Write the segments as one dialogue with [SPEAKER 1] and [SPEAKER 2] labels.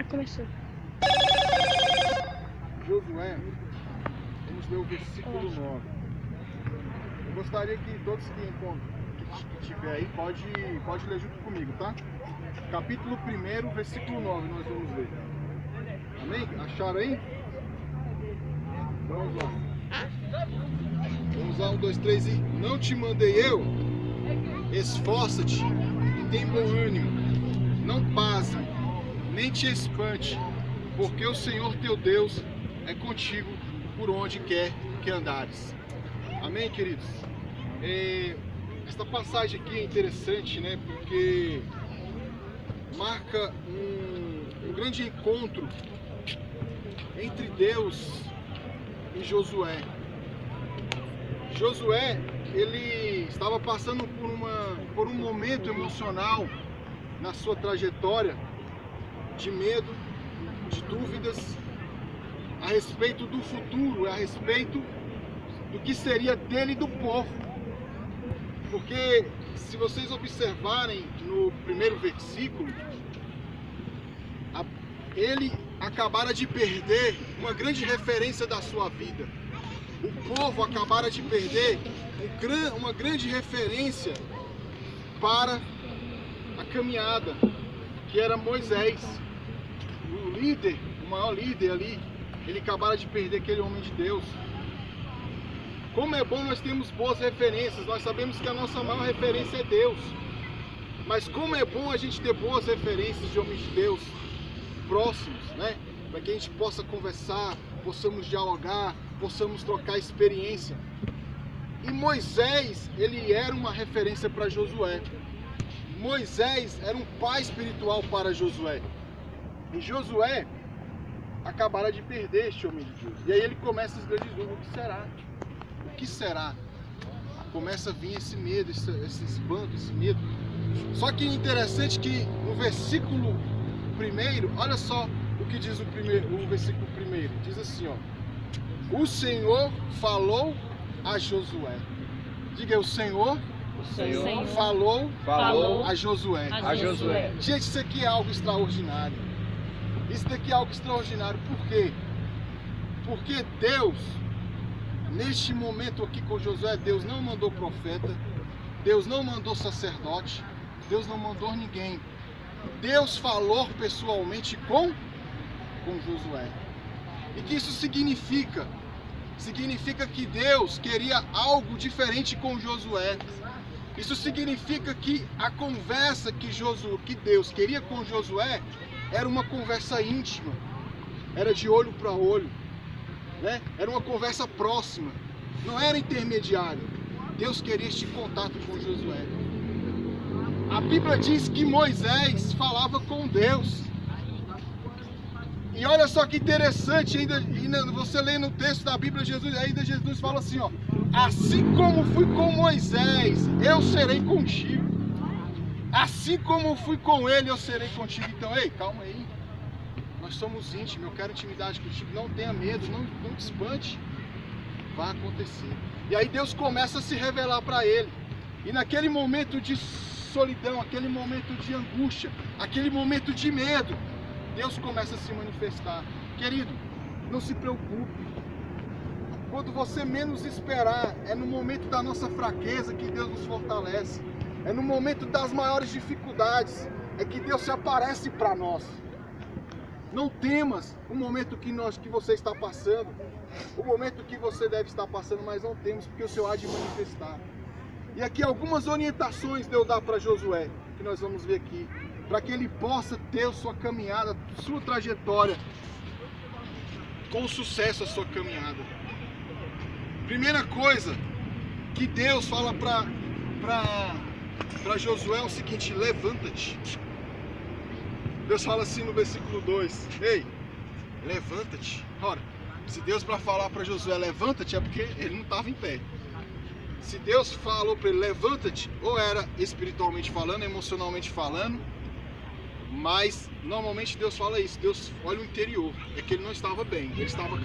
[SPEAKER 1] começou.
[SPEAKER 2] Josué, vamos ler o versículo 9. Eu gostaria que todos que tiver aí, pode ler junto comigo, tá? Capítulo 1, versículo 9, nós vamos ler. Amém? Acharam aí? Vamos lá. Vamos lá, 1, 2, 3 e... Não te mandei eu? Esforça-te e tem bom ânimo. Não pasme, nem te espante, porque o Senhor teu Deus é contigo por onde quer que andares. Amém, queridos? Esta passagem aqui é interessante, né? Porque marca um grande encontro entre Deus e Josué. Josué, ele estava passando por um momento emocional na sua trajetória de medo, de dúvidas a respeito do futuro, a respeito do que seria dele e do povo. Porque se vocês observarem no primeiro versículo, ele acabara de perder uma grande referência da sua vida. O povo acabara de perder uma grande referência para a caminhada, que era Moisés, o líder, o maior líder ali. Ele acabara de perder aquele homem de Deus. Como é bom nós termos boas referências. Nós sabemos que a nossa maior referência é Deus. Mas como é bom a gente ter boas referências de homens de Deus próximos, né? Para que a gente possa conversar, possamos dialogar, possamos trocar experiência. E Moisés, ele era uma referência para Josué. Moisés era um pai espiritual para Josué. E Josué acabara de perder este homem de Deus. E aí ele começa as grandes dúvidas: o que será? O que será? Começa a vir esse medo, esse espanto, esse medo. Só que é interessante que no versículo 1, olha só o que diz o versículo 1. Diz assim, ó: o Senhor falou a Josué. Diga, o Senhor falou a Josué. Gente, isso aqui é algo extraordinário. Isso daqui é algo extraordinário. Por quê? Porque Deus, neste momento aqui com Josué, Deus não mandou profeta, Deus não mandou sacerdote, Deus não mandou ninguém. Deus falou pessoalmente com Josué. E que isso significa? Significa que Deus queria algo diferente com Josué. Isso significa que a conversa que Deus queria com Josué era uma conversa íntima, era de olho para olho, né? Era uma conversa próxima, não era intermediário. Deus queria este contato com Josué. A Bíblia diz que Moisés falava com Deus. E olha só que interessante, ainda você lê no texto da Bíblia, Jesus fala assim, ó: assim como fui com Moisés, eu serei contigo. Assim como fui com ele, eu serei contigo. Então, ei, calma aí. Nós somos íntimos, eu quero intimidade contigo. Não tenha medo, não te espante. Vai acontecer. E aí Deus começa a se revelar para ele. E naquele momento de solidão, aquele momento de angústia, aquele momento de medo, Deus começa a se manifestar. Querido, não se preocupe. Quando você menos esperar, é no momento da nossa fraqueza que Deus nos fortalece. É no momento das maiores dificuldades é que Deus se aparece para nós. Não temas o momento que você está passando, o momento que você deve estar passando, mas não temos, porque o Senhor há de manifestar. E aqui algumas orientações Deus dá para Josué, que nós vamos ver aqui, para que ele possa ter sua caminhada, sua trajetória, com sucesso a sua caminhada. Primeira coisa que Deus fala para Josué é o seguinte: levanta-te. Deus fala assim no versículo 2: ei, levanta-te. Ora, se Deus para falar para Josué levanta-te, é porque ele não estava em pé. Se Deus falou para ele levanta-te, ou era espiritualmente falando, emocionalmente falando, mas normalmente Deus fala isso. Deus olha o interior, é que ele não estava bem, ele estava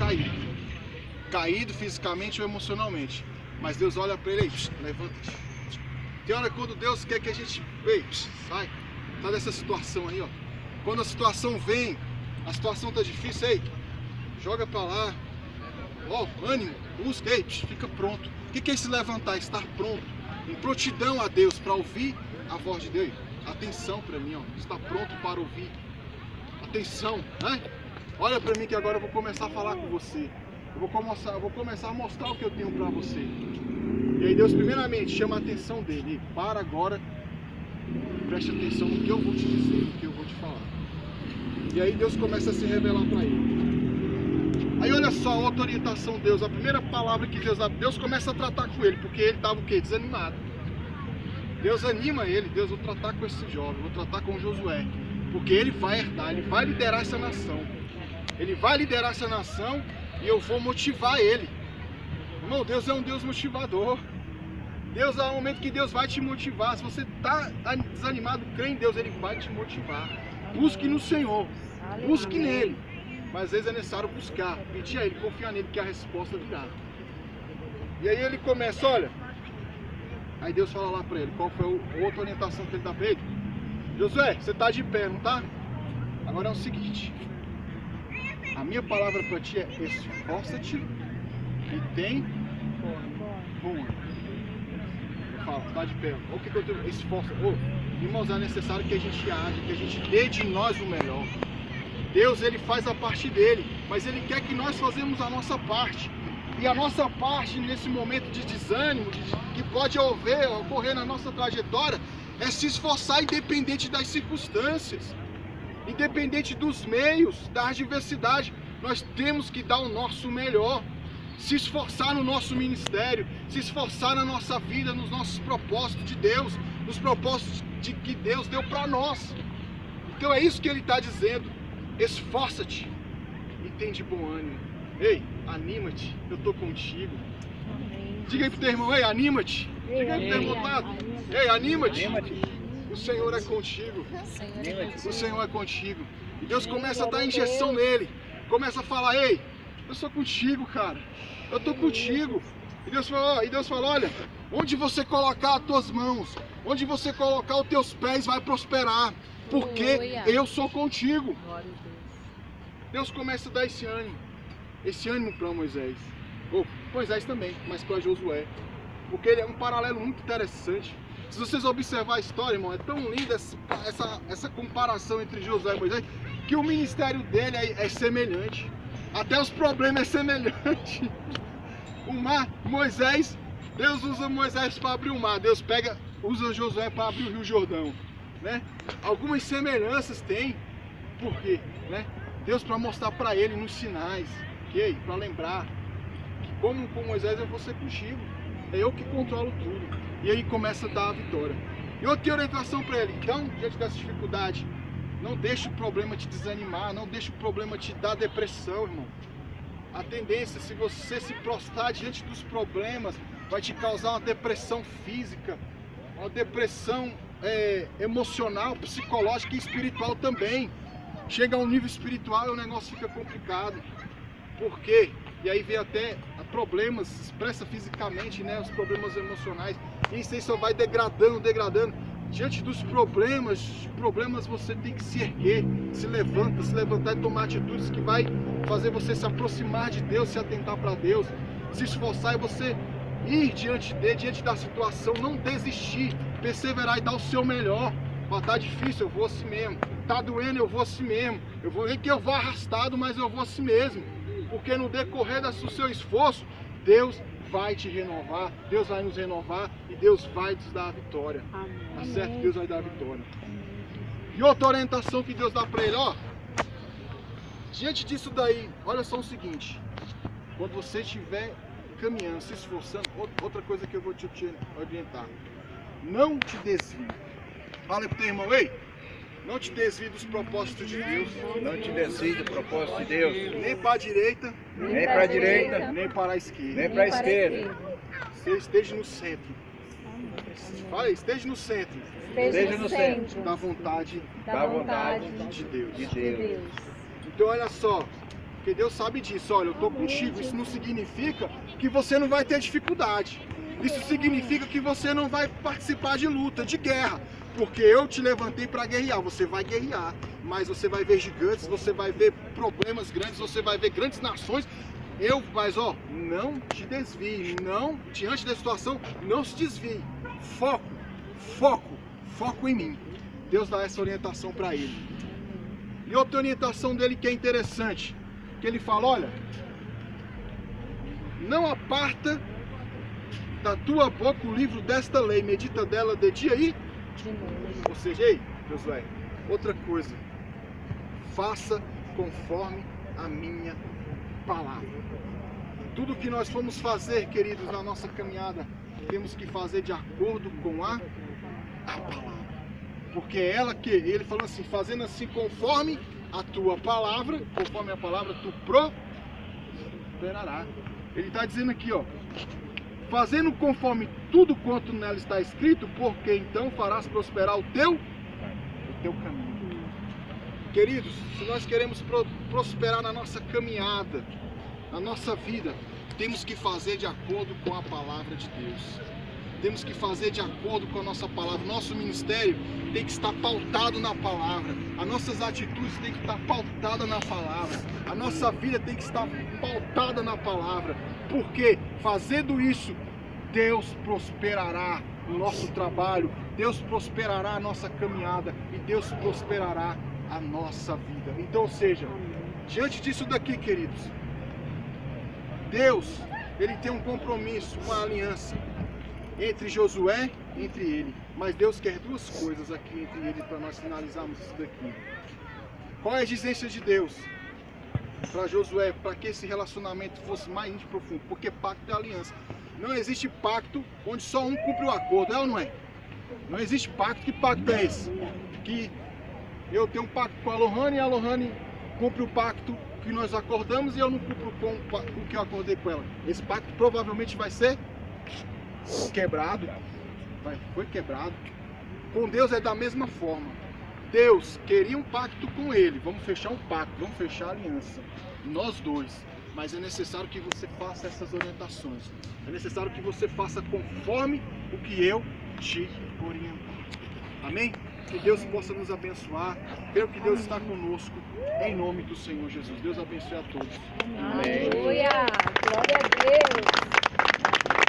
[SPEAKER 2] caído fisicamente ou emocionalmente. Mas Deus olha para ele: ei, levanta-te. Tem hora quando Deus quer que a gente, ei, sai dessa situação aí, ó. Quando a situação vem A situação tá difícil, ei, joga pra lá. Ó, ânimo, busca, ei, fica pronto. O que é se levantar? Estar pronto, em prontidão a Deus, para ouvir a voz de Deus. Atenção para mim, ó, está pronto para ouvir. Atenção, né? Olha para mim que agora eu vou começar a falar com você. Eu vou começar a mostrar o que eu tenho para você. E aí Deus primeiramente chama a atenção dele. E para agora, preste atenção no que eu vou te dizer, no que eu vou te falar. E aí Deus começa a se revelar para ele. Aí olha só a outra orientação de Deus, a primeira palavra que Deus dá, Deus começa a tratar com ele, porque ele estava o quê? Desanimado. Deus anima ele, Deus, vou tratar com esse jovem, vou tratar com Josué, porque ele vai herdar, ele vai liderar essa nação. Ele vai liderar essa nação e eu vou motivar ele. Irmão, Deus é um Deus motivador. Deus é um momento que Deus vai te motivar. Se você está desanimado, crê em Deus, ele vai te motivar. Busque no Senhor, busque nele. Mas às vezes é necessário buscar, pedir a ele, confiar nele que a resposta virá. E aí ele começa, olha. Aí Deus fala lá para ele, qual foi a outra orientação que ele dá para ele? Josué, você está de pé, não tá? Agora é o seguinte. A minha palavra para ti é esforça-te e tem bom ânimo. Eu falo, está de pé. O que eu tenho? Esforça. Irmãos, é necessário que a gente age, que a gente dê de nós o melhor. Deus, ele faz a parte dele, mas ele quer que nós façamos a nossa parte. E a nossa parte nesse momento de desânimo, que pode ocorrer na nossa trajetória, é se esforçar independente das circunstâncias, independente dos meios, da adversidade. Nós temos que dar o nosso melhor, se esforçar no nosso ministério, se esforçar na nossa vida, nos nossos propósitos de Deus, nos propósitos que Deus deu para nós. Então é isso que ele está dizendo. Esforça-te e tem de bom ânimo. Ei, anima-te, eu estou contigo. Amém. Diga aí pro teu irmão, ei, anima-te. Diga aí pro teu irmão lado. Ei, anima-te. O Senhor é contigo. O Senhor é contigo. E Deus começa a dar injeção nele. Começa a falar, ei, eu sou contigo, cara. Eu estou contigo. E Deus fala, olha, onde você colocar as tuas mãos, onde você colocar os teus pés, vai prosperar. Porque eu sou contigo. Deus começa a dar esse ânimo para Moisés. Moisés também, mas para Josué. Porque ele é um paralelo muito interessante. Se vocês observar a história, irmão, é tão linda essa comparação entre Josué e Moisés, que o ministério dele é semelhante. Até os problemas é semelhante. O mar, Moisés, Deus usa Moisés para abrir o mar. Deus usa Josué para abrir o Rio Jordão. Né? Algumas semelhanças tem. Por quê? Né? Deus para mostrar para ele nos sinais, okay? Para lembrar que como com Moisés eu vou ser contigo, é eu que controlo tudo. E aí começa a dar a vitória. E outra orientação para ele, então, diante dessa dificuldade, não deixe o problema te desanimar, não deixe o problema te dar depressão, irmão. A tendência, se você se prostrar diante dos problemas, vai te causar uma depressão física, uma depressão emocional, psicológica e espiritual também. Chega a um nível espiritual e o negócio fica complicado. Por quê? E aí vem até problemas, expressa fisicamente, né? Os problemas emocionais. E isso aí só vai degradando. Diante dos problemas você tem que se erguer, se levantar e tomar atitudes que vai fazer você se aproximar de Deus, se atentar para Deus, se esforçar e você ir diante da situação, não desistir, perseverar e dar o seu melhor. Tá difícil, eu vou assim mesmo. Tá doendo, eu vou assim mesmo. Eu vou ver que eu vou arrastado, mas eu vou assim mesmo. Porque no decorrer do seu esforço, Deus vai te renovar, Deus vai nos renovar e Deus vai nos dar a vitória. Amém. Tá certo? Deus vai dar a vitória. E outra orientação que Deus dá para ele, ó. Diante disso daí, olha só o seguinte. Quando você estiver caminhando, se esforçando, outra coisa que eu vou te orientar. Não te desvie. Fala pro teu irmão, ei, não te desvie dos propósitos de Deus.
[SPEAKER 1] Não te desvie do propósito de Deus.
[SPEAKER 2] Nem para a direita,
[SPEAKER 1] nem para a direita,
[SPEAKER 2] nem para a esquerda.
[SPEAKER 1] Nem para a esquerda.
[SPEAKER 2] Você esteja no centro. Fala aí, esteja no centro.
[SPEAKER 1] Esteja no centro
[SPEAKER 2] da vontade de Deus. Então olha só, porque Deus sabe disso. Olha, eu estou contigo. Isso não significa que você não vai ter dificuldade. Isso significa que você não vai participar de luta, de guerra. Porque eu te levantei para guerrear, você vai guerrear, mas você vai ver gigantes, você vai ver problemas grandes, você vai ver grandes nações. Mas não te desvie, não, diante da situação, não se desvie. Foco em mim. Deus dá essa orientação para ele. E outra orientação dele que é interessante, que ele fala, olha, não aparta da tua boca o livro desta lei, medita dela de dia e de noite. Ou seja, ei, Josué, outra coisa, faça conforme a minha palavra. Tudo que nós formos fazer, queridos, na nossa caminhada, temos que fazer de acordo com a palavra. Porque é ela que, ele falou assim, fazendo assim conforme a tua palavra, conforme a palavra, tu prosperará. Ele está dizendo aqui, fazendo conforme tudo quanto nela está escrito, porque então farás prosperar o teu caminho. Queridos, se nós queremos prosperar na nossa caminhada, na nossa vida, temos que fazer de acordo com a palavra de Deus. Temos que fazer de acordo com a nossa palavra. Nosso ministério tem que estar pautado na palavra. As nossas atitudes têm que estar pautadas na palavra. A nossa vida tem que estar pautada na palavra. Porque fazendo isso, Deus prosperará o nosso trabalho, Deus prosperará a nossa caminhada e Deus prosperará a nossa vida. Então, ou seja, diante disso daqui, queridos, Deus, ele tem um compromisso, uma aliança entre Josué, entre ele. Mas Deus quer duas coisas aqui entre ele para nós finalizarmos isso daqui. Qual é a exigência de Deus para Josué, para que esse relacionamento fosse mais íntimo e profundo? Porque pacto é aliança. Não existe pacto onde só um cumpre o acordo, é ou não é? Não existe pacto. Que pacto é esse? Que eu tenho um pacto com a Lohane e a Lohane cumpre o pacto que nós acordamos e eu não cumpro com o que eu acordei com ela. Esse pacto provavelmente vai ser quebrado. Foi quebrado. Com Deus é da mesma forma. Deus queria um pacto com ele. Vamos fechar um pacto, vamos fechar a aliança. Nós dois. Mas é necessário que você faça essas orientações. É necessário que você faça conforme o que eu te orientar. Amém? Que Deus possa nos abençoar. Creio que Deus está conosco. Em nome do Senhor Jesus. Deus abençoe a todos.
[SPEAKER 3] Aleluia! Glória a Deus!